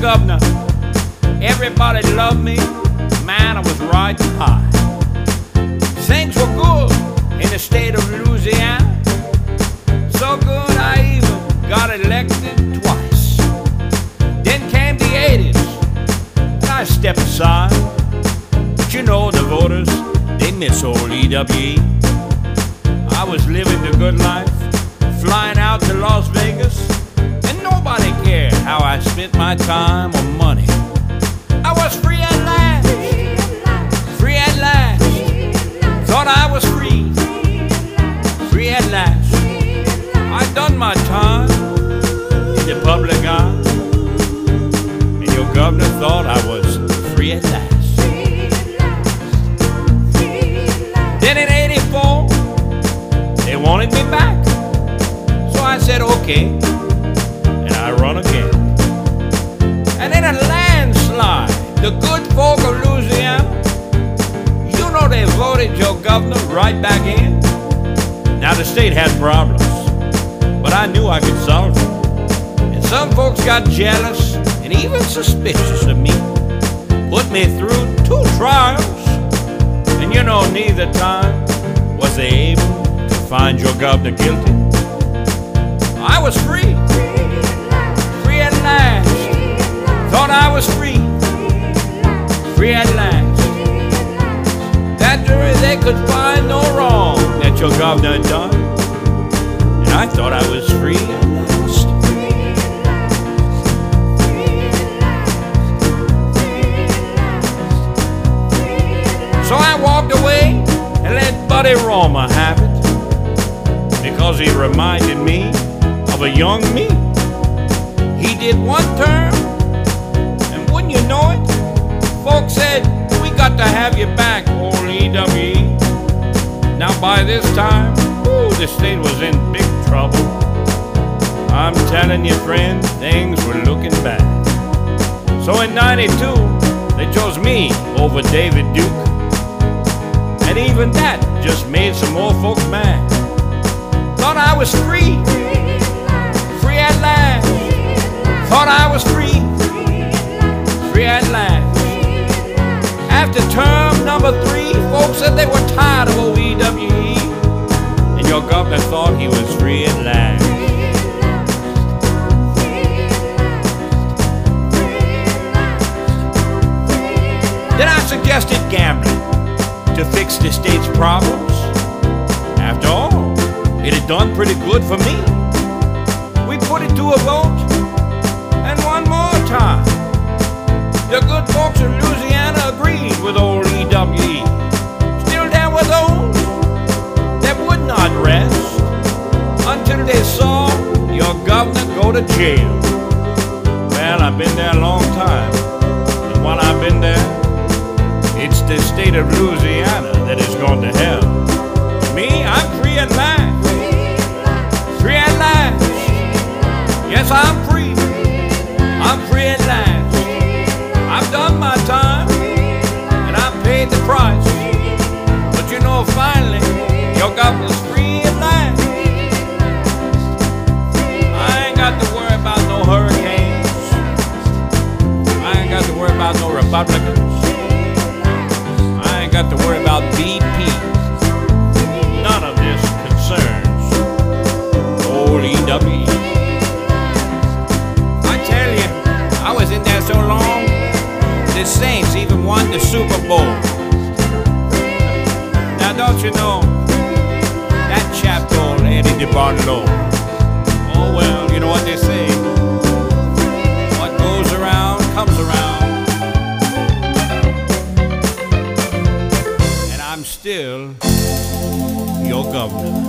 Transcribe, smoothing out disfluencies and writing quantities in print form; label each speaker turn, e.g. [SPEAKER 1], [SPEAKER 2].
[SPEAKER 1] governor. Everybody loved me. Man, I was riding high. Things were good in the state of Louisiana. So good I even got elected twice. Then came the 80s, and I stepped aside. But you know the voters, they miss old EWE. I was living the good life, flying out to Las Vegas, and nobody cared how I spent my time or money. I was free at last, free at last. Thought I was free, free at last. I done my time in the public eye, and your governor thought I was free at last. Then in '84, they wanted me back, so I said okay, and I run again. And in a landslide, the good folk of Louisiana, you know they voted your governor right back in. Now the state had problems, but I knew I could solve them. And some folks got jealous and even suspicious of me. Put me through 2 trials, and you know neither time was they able to find your governor guilty. I was free, free at last. Thought I was free, free at last. That jury, they could find no wrong that your governor had done, and I thought I was free at last. So I walked away and let Buddy Roma have it, because he reminded me of a young me. He did 1 term, and wouldn't you know it, folks said, we got to have you back, old EWE. Now by this time, ooh, the state was in big trouble. I'm telling you, friend, things were looking bad. So in '92, they chose me over David Duke. And even that just made some more folks mad. Thought I was free, free at last. Thought I was free, free at last. After term number 3, folks said they were tired of OEWE, and your governor thought he was free at last. Then I suggested gambling to fix the state's problems. After all, it had done pretty good for me. We put it to a vote, and one more time, the good folks of Louisiana agreed with old EWE. Still there were those that would not rest until they saw your governor go to jail. Well, I've been there a long time, and while I've been there, it's the state of Louisiana that has gone to hell. Me, I'm free at last. Free at last. Yes, I'm free. I'm free at last. I've done my time, and I've paid the price. But you know, finally, your governor's free at last. I ain't got to worry about no hurricanes. I ain't got to worry about no Republicans. I ain't got to worry about BP. None of this concerns old EWE. I tell you, I was in there so long, the Saints even won the Super Bowl. Now don't you know, that chap told Eddie DeBartolo, oh well, you know what they say, what goes around comes around. And I'm still your governor.